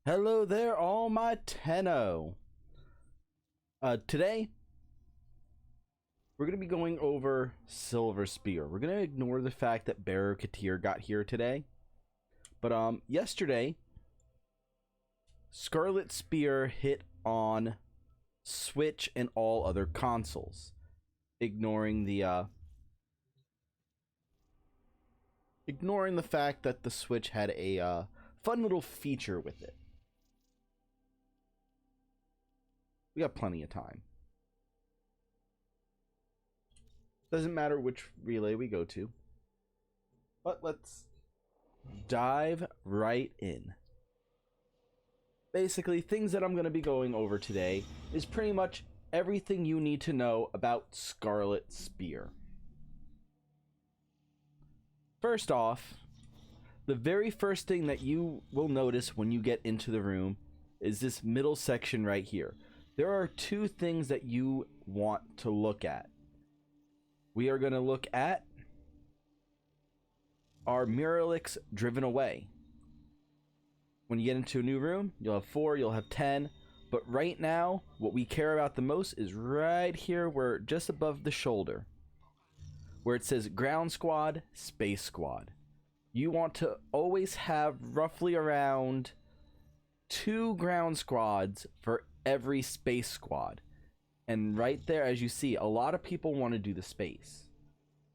Hello there, all my Tenno. Today, we're going to be going over Silver Spear. We're going to ignore the fact that Bearer Katir got here today. But, yesterday, Scarlet Spear hit on Switch and all other consoles. Ignoring the fact that the Switch had a, fun little feature with it. We got plenty of time. Doesn't matter which relay we go to. But let's dive right in. Basically, things that I'm going to be going over today is pretty much everything you need to know about Scarlet Spear. First off, the very first thing that you will notice when you get into the room is this middle section right here. There are two things that you want to look at. We are going to look at our Muralics driven away. When you get into a new room, you'll have 4, you'll have 10. But right now, what we care about the most is right here, where just above the shoulder, where it says Ground Squad, Space Squad. You want to always have roughly around 2 ground squads for every space squad. And right there, as you see, a lot of people want to do the space.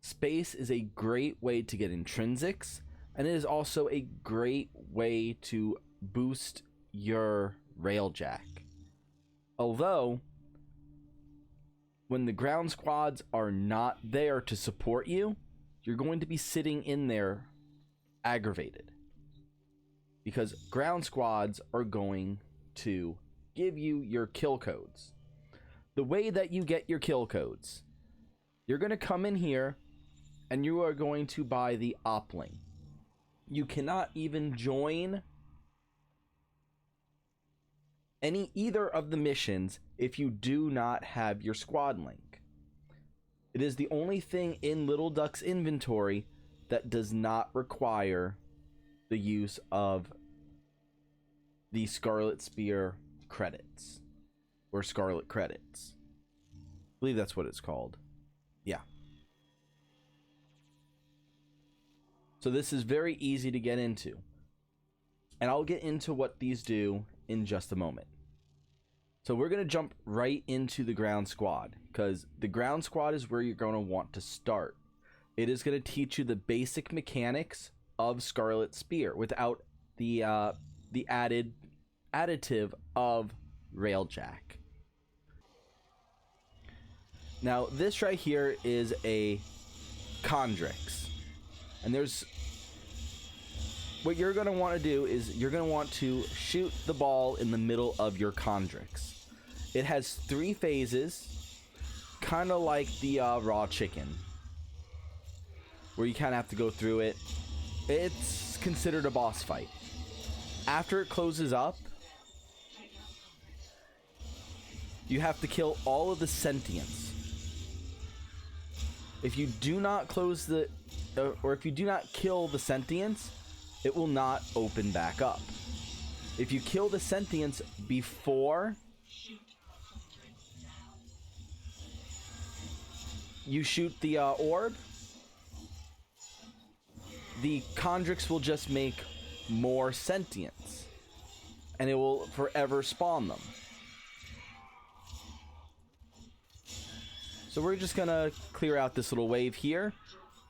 Space is a great way to get intrinsics, and it is also a great way to boost your railjack. Although, when the ground squads are not there to support you, you're going to be sitting in there aggravated. Because ground squads are going to give you your kill codes. The way that you get your kill codes, you're going to come in here and you are going to buy the Opling. You cannot even join either of the missions if you do not have your squad link. It is the only thing in Little Duck's inventory that does not require the use of the Scarlet Spear credits or Scarlet credits. I believe that's what it's called. Yeah. So this is very easy to get into. And I'll get into what these do in just a moment. So we're going to jump right into the ground squad, because the ground squad is where you're going to want to start. It is going to teach you the basic mechanics of Scarlet Spear without the additive of railjack. Now this right here is a Chondrix, and there's what you're going to want to do is you're going to want to shoot the ball in the middle of your Chondrix. It has 3 phases, kind of like the raw chicken, where you kind of have to go through it. It's considered a boss fight. After it closes up, you have to kill all of the sentients. If you do not close the, or if you do not kill the sentients, it will not open back up. If you kill the sentients before you shoot the orb, the Chondrix will just make more sentients, and it will forever spawn them. So we're just gonna clear out this little wave here,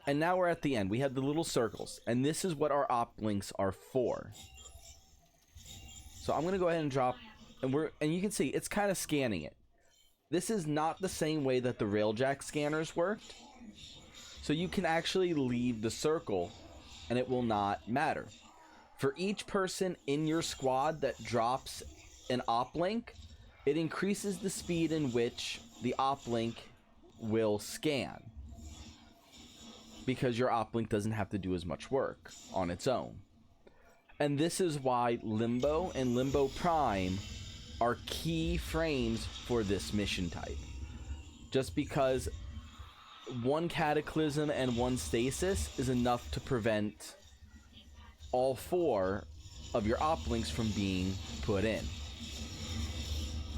and now we're at the end. We have the little circles, and this is what our op links are for. So I'm gonna go ahead and drop, and you can see it's kind of scanning it. This is not the same way that the railjack scanners worked, so you can actually leave the circle and it will not matter. For each person in your squad that drops an op link, it increases the speed in which the op link will scan, because your op link doesn't have to do as much work on its own. And this is why Limbo and Limbo Prime are key frames for this mission type. Just because one Cataclysm and one Stasis is enough to prevent all 4 of your oplinks from being put in.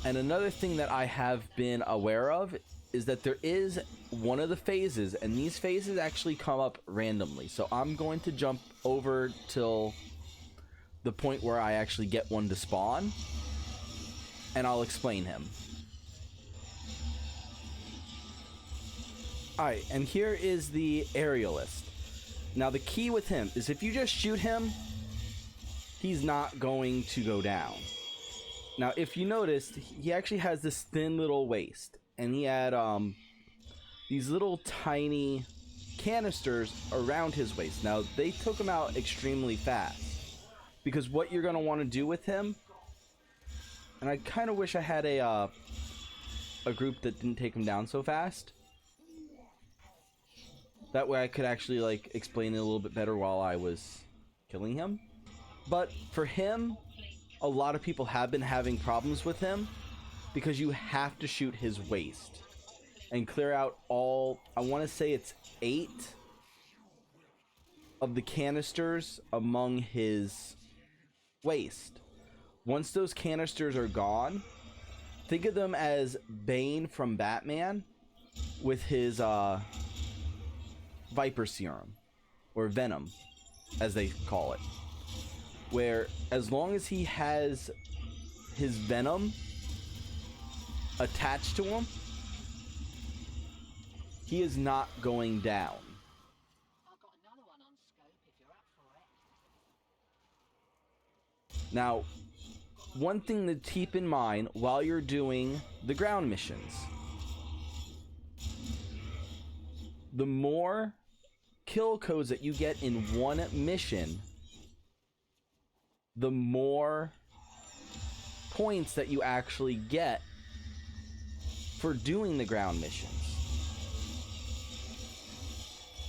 And another thing that I have been aware of is that there is one of the phases, and these phases actually come up randomly. So I'm going to jump over till the point where I actually get one to spawn, and I'll explain him. Alright, and here is the aerialist. Now the key with him is if you just shoot him, he's not going to go down. Now if you noticed, he actually has this thin little waist, and he had these little tiny canisters around his waist. Now they took him out extremely fast, because what you're going to want to do with him, and I kind of wish I had a group that didn't take him down so fast. That way I could actually like explain it a little bit better while I was killing him. But for him, a lot of people have been having problems with him because you have to shoot his waist and clear out all, I want to say it's 8 of the canisters among his waist. Once those canisters are gone, think of them as Bane from Batman with his Viper Serum, or Venom as they call it, where as long as he has his Venom attached to him, he is not going down. I've got another one on scope if you're up for it. Now, one thing to keep in mind while you're doing the ground missions, the more kill codes that you get in one mission, the more points that you actually get for doing the ground missions.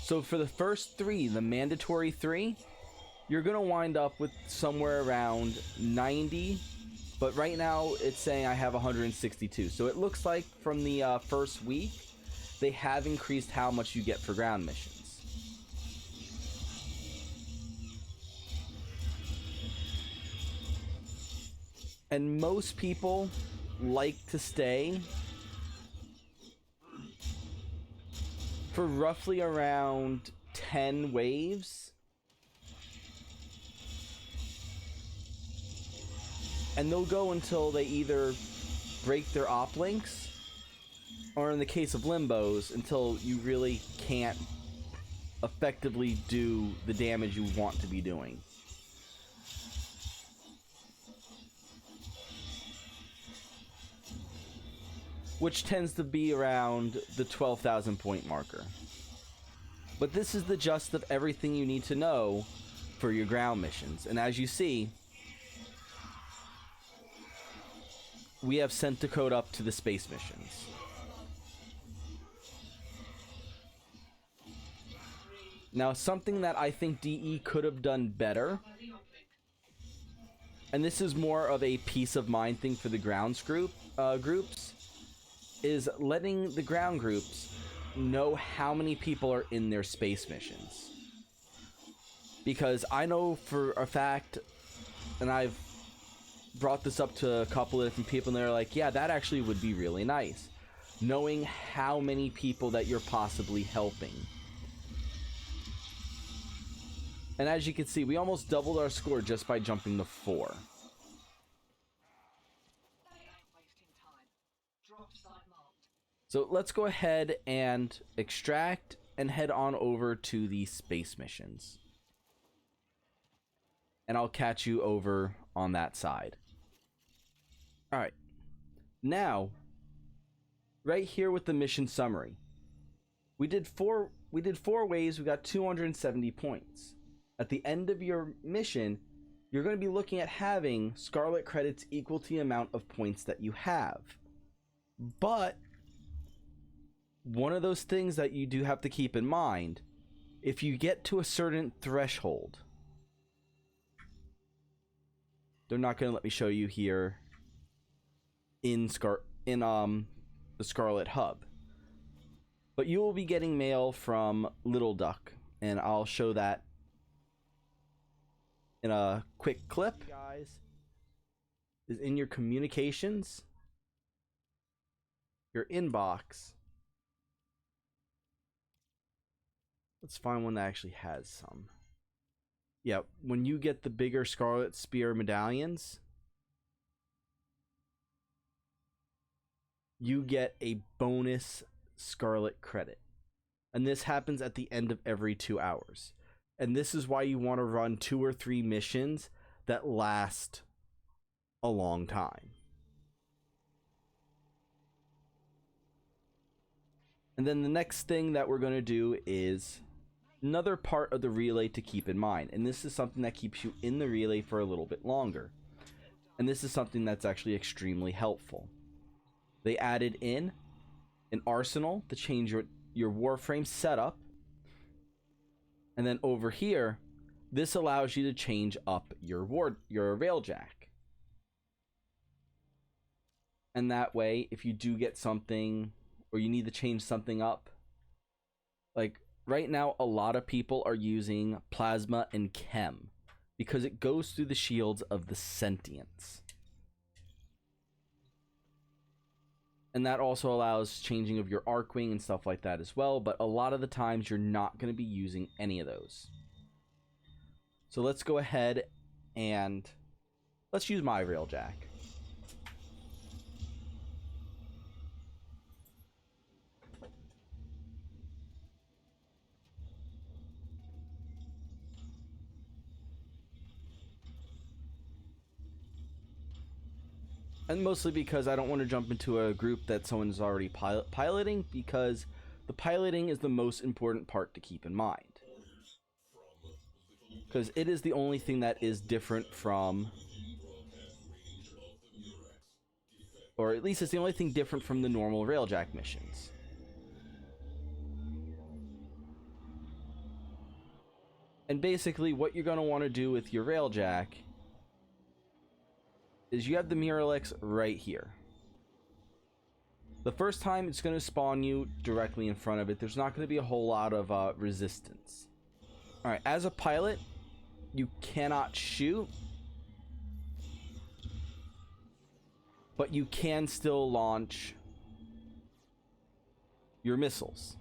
So for the first 3, the mandatory 3, you're gonna wind up with somewhere around 90, but right now it's saying I have 162. So it looks like from the first week they have increased how much you get for ground missions. And most people like to stay for roughly around 10 waves. And they'll go until they either break their op links, or in the case of limbos, until you really can't effectively do the damage you want to be doing. Which tends to be around the 12,000 point marker. But this is the gist of everything you need to know for your ground missions. And as you see, we have sent the code up to the space missions. Now, something that I think DE could have done better, and this is more of a peace of mind thing for the grounds groups, is letting the ground groups know how many people are in their space missions. Because I know for a fact, and I've brought this up to a couple of different people, and they're like, yeah, that actually would be really nice, knowing how many people that you're possibly helping. And as you can see, we almost doubled our score just by jumping to 4. So let's go ahead and extract and head on over to the space missions. And I'll catch you over on that side. Alright. Now, right here with the mission summary. We did four waves, we got 270 points. At the end of your mission, you're going to be looking at having Scarlet credits equal to the amount of points that you have. But one of those things that you do have to keep in mind, if you get to a certain threshold, they're not going to let me show you here in the Scarlet hub, but you will be getting mail from Little Duck, and I'll show that in a quick clip, guys, is in your communications, your inbox. Let's find one that actually has some. Yeah, when you get the bigger Scarlet Spear medallions, you get a bonus Scarlet credit. And this happens at the end of every 2 hours. And this is why you want to run 2 or 3 missions that last a long time. And then the next thing that we're going to do is another part of the relay to keep in mind. And this is something that keeps you in the relay for a little bit longer. And this is something that's actually extremely helpful. They added in an arsenal to change your warframe setup. And then over here, this allows you to change up your railjack. And that way, if you do get something or you need to change something up, like right now, a lot of people are using plasma and chem because it goes through the shields of the sentients. And that also allows changing of your Arcwing and stuff like that as well. But a lot of the times you're not going to be using any of those. So let's go ahead and let's use my railjack. And mostly because I don't want to jump into a group that someone's already piloting, because the piloting is the most important part to keep in mind. Because it is the only thing that is different from, or at least it's the only thing different from the normal railjack missions. And basically what you're going to want to do with your railjack is you have the Mirrorlex right here. The first time it's going to spawn you directly in front of it. There's not going to be a whole lot of resistance. Alright, as a pilot, you cannot shoot, but you can still launch your missiles.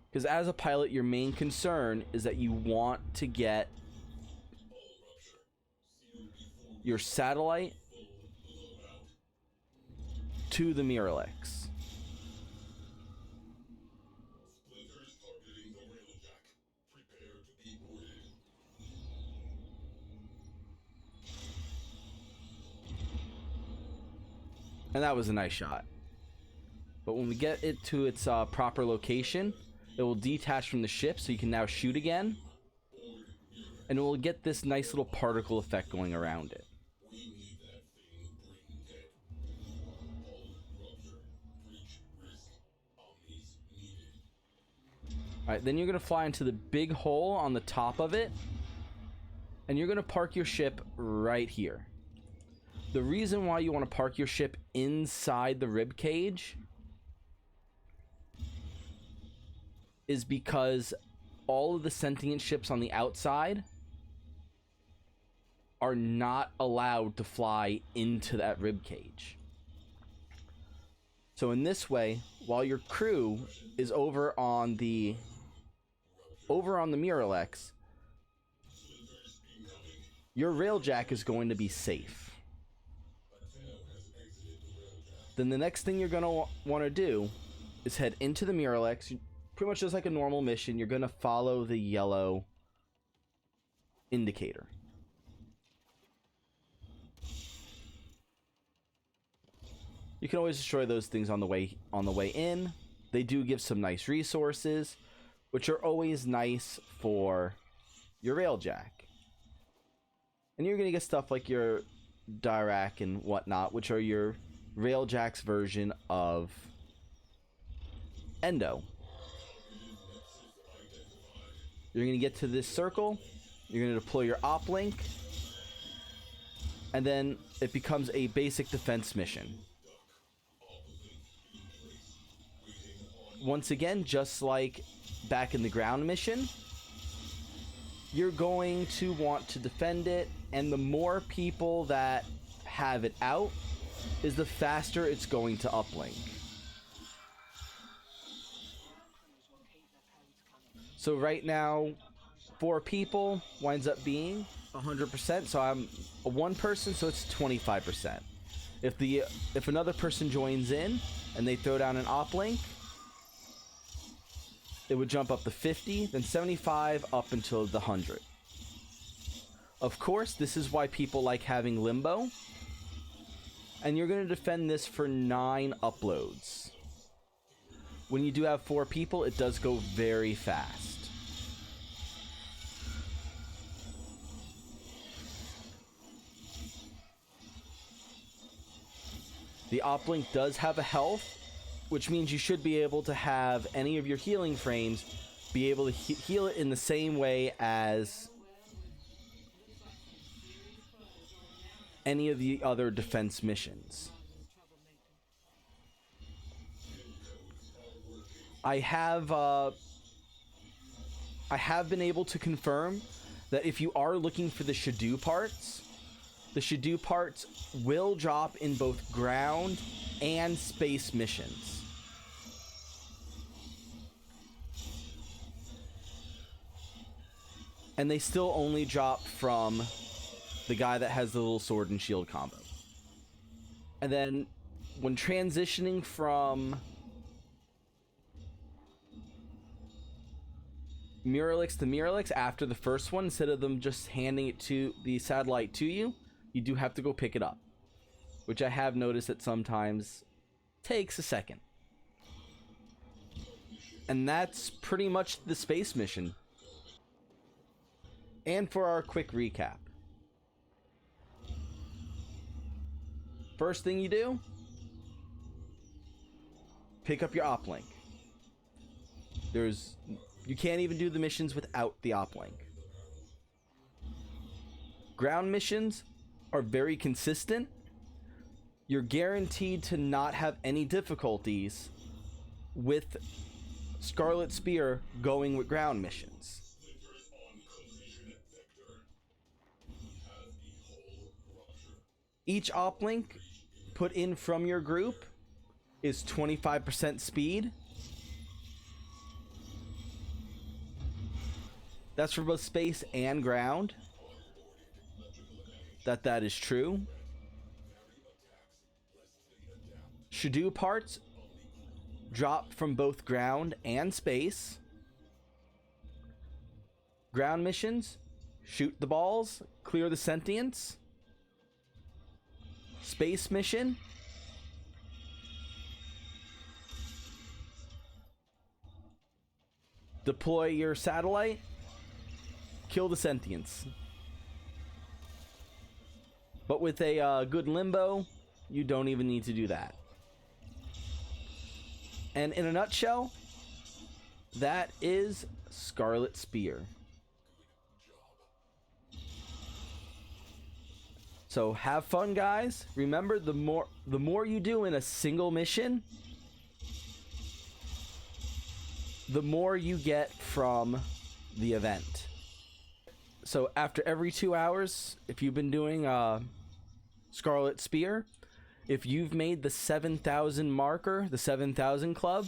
Because as a pilot, your main concern is that you want to get your satellite to the Mirrorlex. And that was a nice shot. But when we get it to its proper location, it will detach from the ship, so you can now shoot again. And it will get this nice little particle effect going around it. Alright, then you're going to fly into the big hole on the top of it. And you're going to park your ship right here. The reason why you want to park your ship inside the rib cage is because all of the sentient ships on the outside are not allowed to fly into that rib cage. So in this way, while your crew is over on the Mirrorlex, your railjack is going to be safe. Then the next thing you're going to want to do is head into the Mirrorlex. Pretty much just like a normal mission, you're going to follow the yellow indicator. You can always destroy those things on the way in. They do give some nice resources, which are always nice for your railjack. And you're going to get stuff like your Dirac and whatnot, which are your railjack's version of Endo. You're going to get to this circle, you're going to deploy your uplink, and then it becomes a basic defense mission. Once again, just like back in the ground mission, you're going to want to defend it, and the more people that have it out is the faster it's going to uplink. So right now, 4 people winds up being 100%. So I'm a 1 person, so it's 25%. If another person joins in and they throw down an uplink, it would jump up to 50, then 75, up until the 100. Of course, this is why people like having limbo. And you're going to defend this for 9 uploads. When you do have 4 people, it does go very fast. The uplink does have a health, which means you should be able to have any of your healing frames be able to heal it in the same way as any of the other defense missions. I have been able to confirm that if you are looking for the Shadoo parts, the Shadoo parts will drop in both ground and space missions. And they still only drop from the guy that has the little sword and shield combo. And then when transitioning from Miralix to Miralix after the first one, instead of them just handing it to the satellite to you, you do have to go pick it up, which I have noticed that sometimes takes a second. And that's pretty much the space mission. And for our quick recap, first thing you do, pick up your uplink. You can't even do the missions without the uplink. Ground missions are very consistent. You're guaranteed to not have any difficulties with Scarlet Spear going with ground missions. Each uplink put in from your group is 25% speed. That's for both space and ground. That is true. Shadoo parts drop from both ground and space. Ground missions, shoot the balls, clear the sentience. Space mission, deploy your satellite, kill the sentience. But with a good limbo, you don't even need to do that. And in a nutshell, that is Scarlet Spear. So have fun, guys. Remember, the more you do in a single mission, the more you get from the event. So after every 2 hours, if you've been doing Scarlet Spear, if you've made the 7,000 marker, the 7,000 club,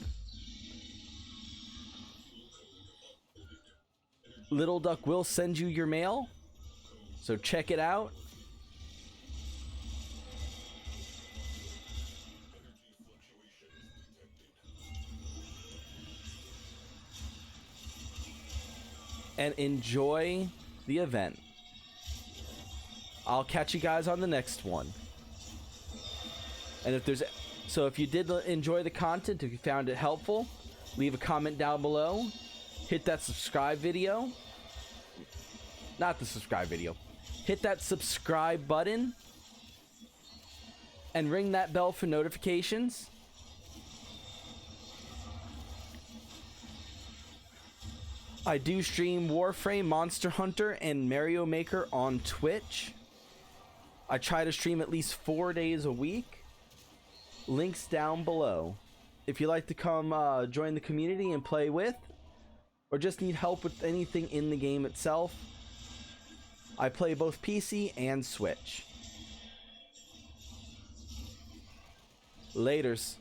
Little Duck will send you your mail. So check it out. And enjoy the event. I'll catch you guys on the next one. And if you did enjoy the content, if you found it helpful, leave a comment down below. Hit that subscribe video. Not the subscribe video. Hit that subscribe button. And ring that bell for notifications. I do stream Warframe, Monster Hunter, and Mario Maker on Twitch. I try to stream at least 4 days a week. Links down below. If you'd like to come join the community and play with, or just need help with anything in the game itself, I play both PC and Switch. Laters.